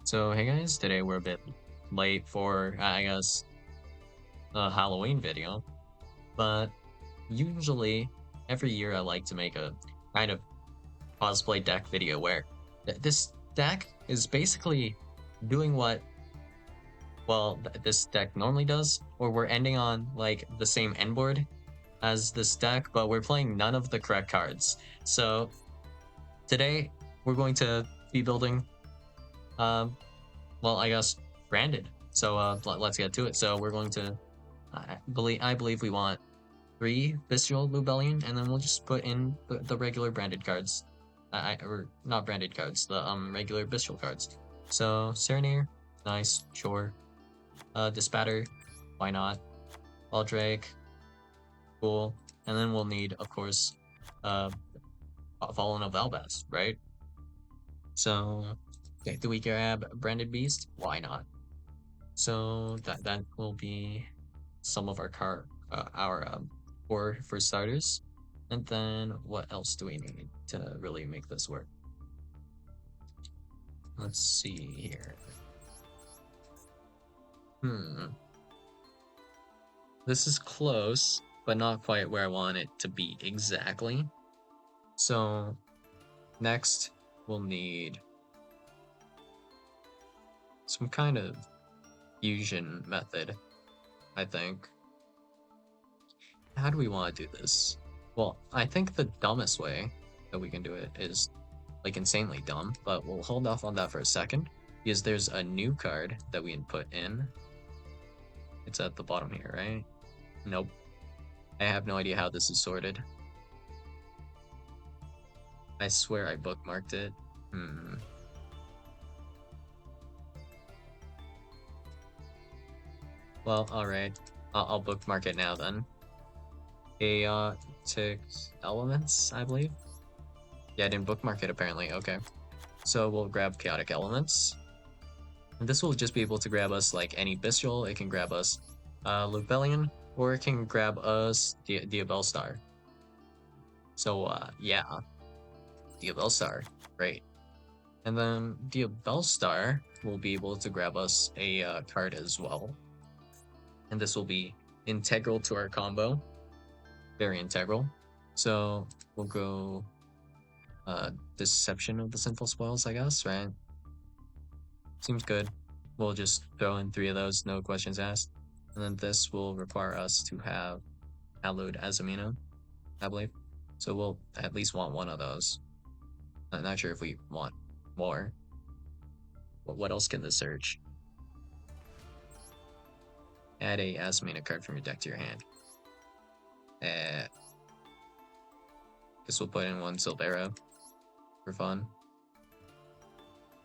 So, hey guys, today we're a bit late for, I guess, a Halloween video, but usually every year I like to make a kind of cosplay deck video where this deck is basically doing what, well, this deck normally does, or we're ending on like the same end board as this deck, but we're playing none of the correct cards. So, today we're going to be building, um, well, I guess, branded. So, let's get to it. So, we're going to I believe we want 3 Bestial Lubellion, and then we'll just put in the regular branded cards. Or not branded cards, the regular Bestial cards. So Serenir, nice, sure. Dispatter, why not? Aldrake, cool. And then we'll need, of course, uh Fallen of Albaz, right? So okay, do we grab Branded Beast? Why not? So that will be some of our for starters. And then what else do we need to really make this work? Let's see here. This is close, but not quite where I want it to be exactly. So next we'll need some kind of fusion method, I think. How do we want to do this? Well, I think the dumbest way that we can do it is like insanely dumb, but we'll hold off on that for a second because there's a new card that we can put in. It's at the bottom here, right? Nope. I have no idea how this is sorted. I swear I bookmarked it. Well, alright. I'll bookmark it now then. Chaotic Elements, I believe? Yeah, I didn't bookmark it apparently. Okay. So we'll grab Chaotic Elements. And this will just be able to grab us like any Bestial. It can grab us Lubellion, or it can grab us Diabellstar. So yeah, Diabellstar, great. And then Diabellstar will be able to grab us a card as well. And this will be integral to our combo. Very integral. So we'll go Deception of the Sinful Spoils, I guess, right? Seems good. We'll just throw in 3 of those, no questions asked. And then this will require us to have Hallowed Azamina, I believe. So we'll at least want 1 of those. I'm not sure if we want more. What else can this search? Add a Azamina card from your deck to your hand. Guess we'll put in 1 Silvera for fun.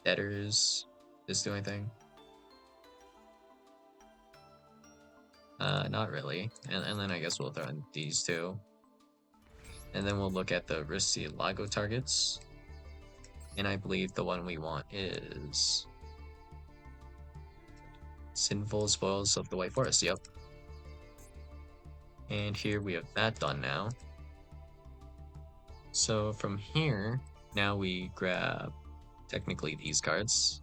Debtors. Does do anything? Not really. And then I guess we'll throw in these 2. And then we'll look at the risky Lago targets. And I believe the one we want is Sinful Spoils of the White Forest. Yep. And here we have that done now. So from here, now we grab technically these cards.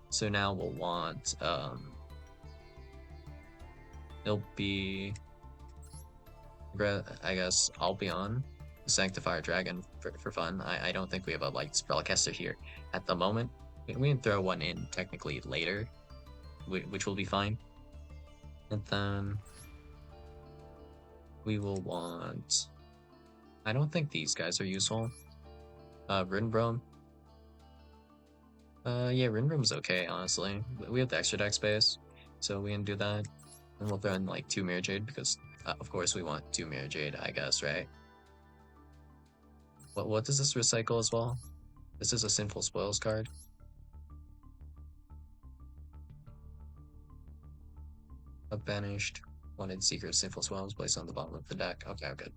So now we'll want it'll be, I guess, Albion, Sanctifier Dragon for fun. I don't think we have a like spellcaster here at the moment. We can throw 1 in technically later, which will be fine. And then we will want, I don't think these guys are useful. Rinbrom. Yeah, Rinbrom's okay, honestly. We have the extra deck space, so we can do that. And we'll throw in like 2 Mirror Jade because, of course, we want 2 Mirror Jade, I guess, right? What does this recycle as well? This is a Sinful Spoils card. A banished wanted Secret Sinful Spoils placed on the bottom of the deck. Okay, good.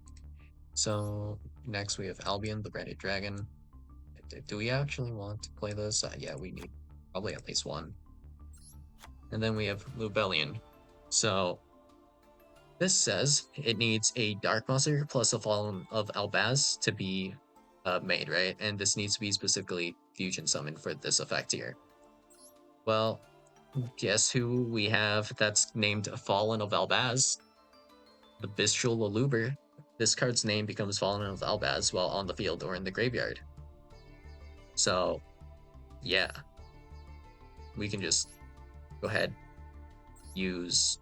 So next we have Albion, the Branded Dragon. Do we actually want to play this? Yeah, we need probably at least 1. And then we have Lubellion. So this says it needs a Dark Monster plus a Fallen of Albaz to be made, right? And this needs to be specifically fusion summon for this effect here. Well, guess who we have that's named Fallen of Albaz? The Bestial Aluber. This card's name becomes Fallen of Albaz while on the field or in the graveyard. So, yeah, we can just go ahead, use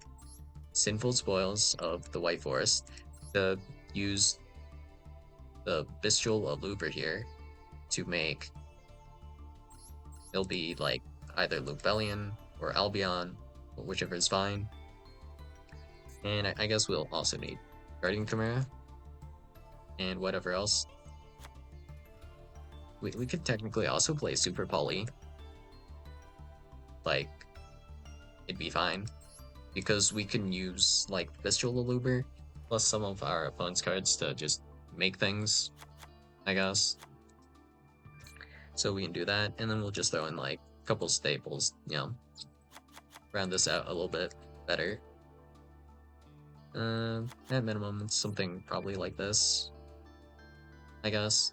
Sinful Spoils of the White Forest to use the Bestial Aluber here to make, it'll be like either Lubellion or Albion, whichever is fine. And I guess we'll also need Guardian Chimera and whatever else. We could technically also play Super Poly. Like, it'd be fine. Because we can use, like, Bestial Aluber plus some of our opponent's cards to just make things, I guess. So we can do that, and then we'll just throw in, like, a couple staples, you know, round this out a little bit better. At minimum, it's something probably like this, I guess.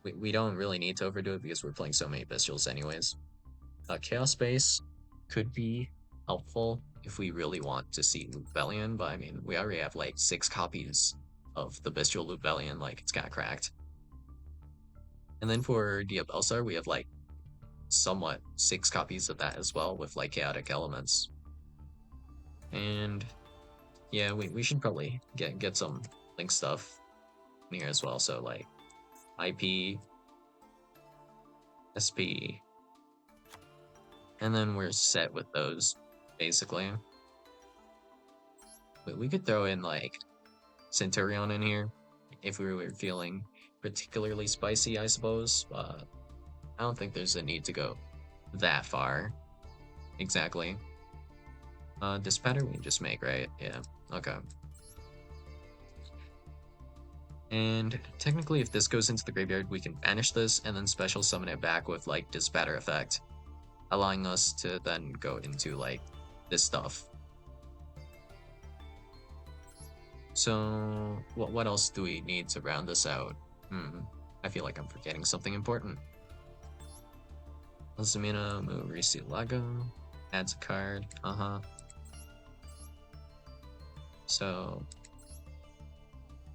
We don't really need to overdo it because we're playing so many Bestials anyways. Chaos Space could be helpful if we really want to see Lubellion, but I mean, we already have like 6 copies of the Bestial Lubellion, like it's kind of cracked. And then for Diabelsar, we have like somewhat 6 copies of that as well with like Chaotic Elements. And yeah, we should probably get some Link stuff in here as well, so like IP, SP, and then we're set with those, basically. But we could throw in, like, Centurion in here, if we were feeling particularly spicy, I suppose, but I don't think there's a need to go that far. Exactly. Dispatter we can just make, right? Yeah, okay. And technically, if this goes into the graveyard, we can banish this and then special summon it back with, like, Dispatter effect, allowing us to then go into, like, this stuff. So, what else do we need to round this out? I feel like I'm forgetting something important. Azumina Murisi Lago adds a card. So,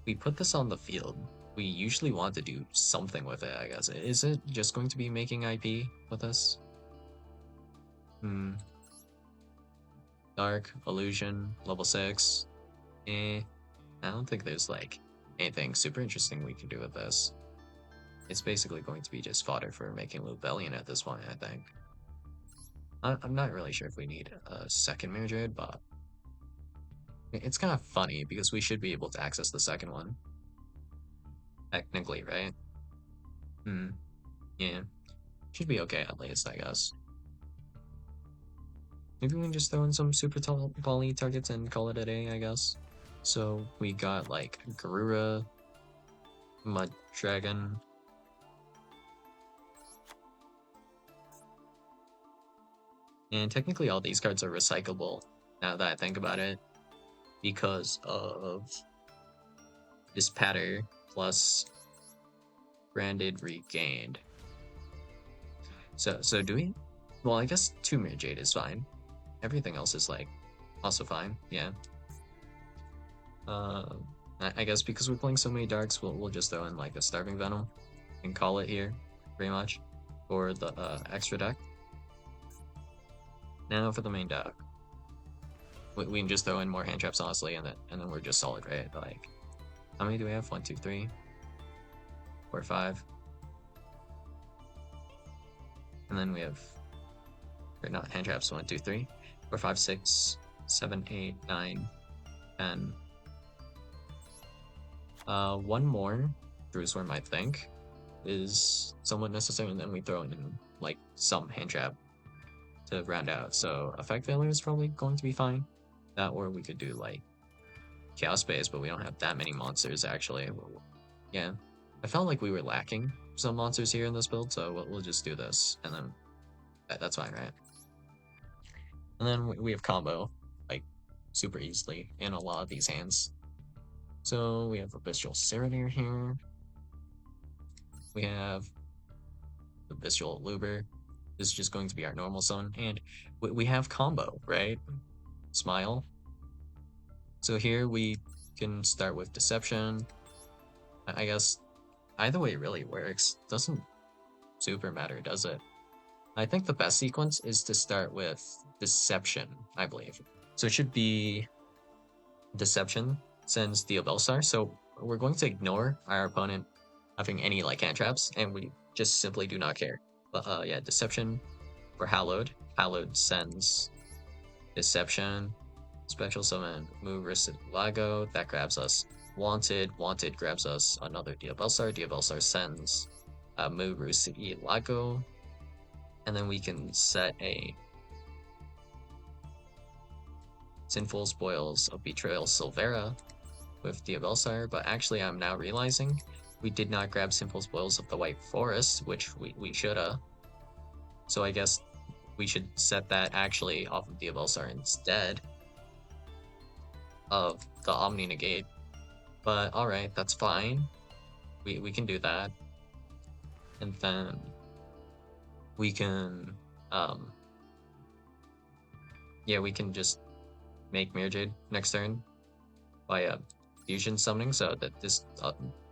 we put this on the field. We usually want to do something with it, I guess. Is it just going to be making IP with us? Dark, Illusion, level 6. I don't think there's like anything super interesting we can do with this. It's basically going to be just fodder for making Lubellion at this point, I think. I'm not really sure if we need a second Mirror Jade, but it's kind of funny because we should be able to access the second one. Technically, right? Yeah. Should be okay at least, I guess. Maybe we can just throw in some super tall volley targets and call it a day, I guess. So we got like Garura, Mud Dragon. And technically all these cards are recyclable, now that I think about it, because of this patter plus Branded Regained. So do we? Well, I guess 2 Mirror Jade is fine. Everything else is like also fine, yeah. I guess because we're playing so many darks, we'll just throw in like a Starving Venom and call it here, pretty much, for the extra deck. Now for the main deck. We can just throw in more hand traps, honestly, and then we're just solid, right? Like, how many do we have? 1, 2, 3, 4, 5. And then we have, or not hand traps, 1, 2, 3, 4, 5, 6, 7, 8, 9, 10. One more Jerusalem, I think, is somewhat necessary, and then we throw in like some hand trap to round out. So effect failure is probably going to be fine. That, or we could do like Chaos Space, but we don't have that many monsters actually. Yeah, I felt like we were lacking some monsters here in this build, so we'll just do this, and then that's fine, right? And then we have combo like super easily in a lot of these hands. So we have a Bestial Serenade here. We have the Visual Luber. This is just going to be our normal summon, and we have combo, right? Smile. So here we can start with Deception. I guess either way really works. Doesn't super matter, does it? I think the best sequence is to start with Deception, I believe. So it should be Deception sends Diabellstar, so we're going to ignore our opponent having any like hand traps, and we just simply do not care. But yeah, Deception for Hallowed. Hallowed sends Deception, Special Summon Move Lago, that grabs us Wanted. Wanted grabs us another Diabellstar. Diabellstar sends Move Lago, and then we can set a Sinful Spoils of Betrayal Silvera with Diabellstar, but actually I'm now realizing we did not grab Sinful Spoils of the White Forest, which we shoulda. So I guess we should set that actually off of Diabellstar instead of the Omni Negate. But alright, that's fine. We can do that. And then we can yeah, we can just make Mirror Jade next turn by fusion summoning, so that this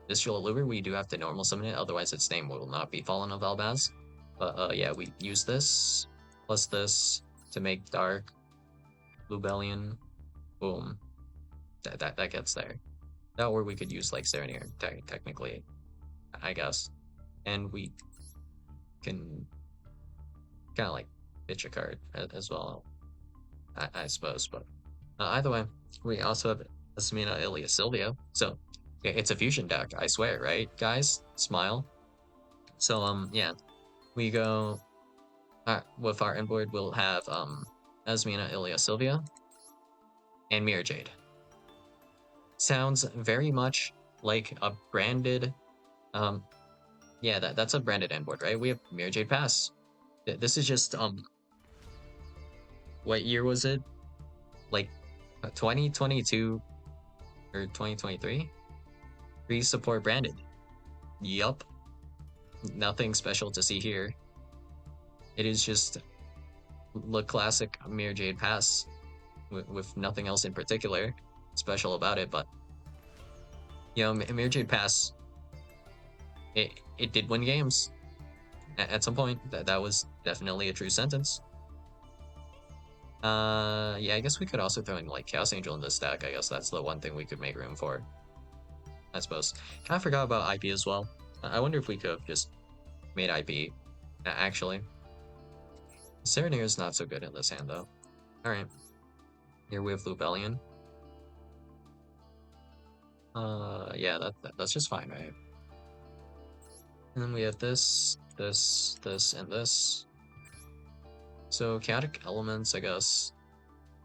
Visual Lure, we do have to normal summon it, otherwise its name will not be Fallen of Albaz. But yeah, we use this plus this to make Dark Lubellion. Boom. That gets there. That, or we could use like Serenir, technically, I guess. And we can kind of like pitch a card as well, I suppose. But either way, we also have Asmina Ilia Sylvia. So it's a fusion deck, I swear, right, guys? Smile. So yeah, we go with our inboard. We'll have Asmina Ilia Sylvia and Mirror Jade. Sounds very much like a branded yeah, that's a branded inboard, right? We have Mirror Jade Pass. This is just what year was it? Like 2022 or 2023? Free support branded. Yup. Nothing special to see here. It is just the classic Mirror Jade Pass with nothing else in particular special about it. But you know, Mirror Jade Pass, it did win games at some point. That was definitely a true sentence. Yeah, I guess we could also throw in like Chaos Angel in this deck. I guess that's the one thing we could make room for, I suppose. I forgot about IP as well. I wonder if we could have just made IP, actually. Serenir is not so good in this hand, though. Alright. Here we have Lubellion. Yeah, that's just fine, right? And then we have this, this, this, and this. So Chaotic Elements, I guess.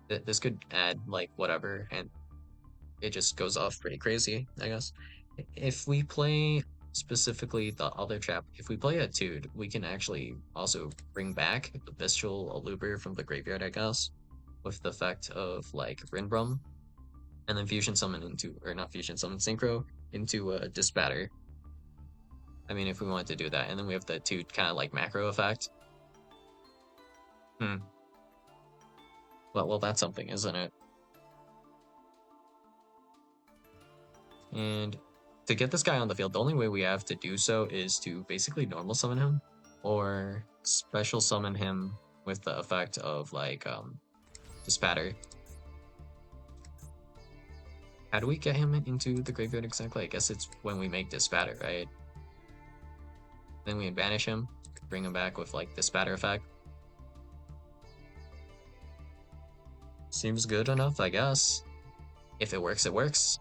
This could add, like, whatever, and it just goes off pretty crazy, I guess. If we play specifically the other trap, if we play a Tude, we can actually also bring back the Bestial Aluber from the graveyard, I guess, with the effect of like Rinbrum, and then fusion summon into, or not fusion summon, synchro into a Dispatter. I mean, if we wanted to do that, and then we have the Tude kind of like macro effect. Well, that's something, isn't it? And to get this guy on the field, the only way we have to do so is to basically normal summon him or special summon him with the effect of like Dispatter. How do we get him into the graveyard exactly? I guess it's when we make Dispatter, right? Then we banish him, bring him back with like Dispatter effect. Seems good enough, I guess. If it works, it works.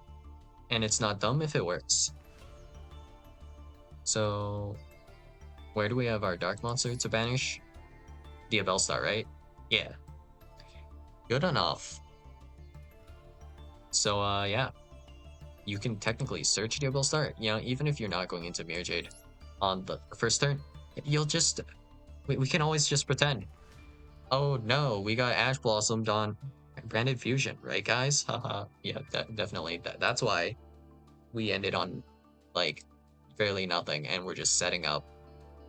And it's not dumb if it works. So where do we have our Dark Monster to banish? Diabellstar, right? Yeah. Good enough. So yeah. You can technically search Diabellstar, you know, even if you're not going into Mirror Jade on the first turn, you'll just we can always just pretend. Oh no, we got Ash Blossomed on Branded Fusion, right guys? Haha. Yeah, definitely. That's why we ended on like barely nothing, and we're just setting up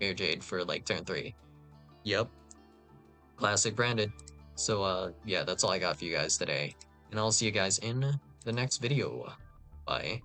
Rare Jade for like turn 3. Yep, classic branded. So yeah, that's all I got for you guys today. And I'll see you guys in the next video. Bye.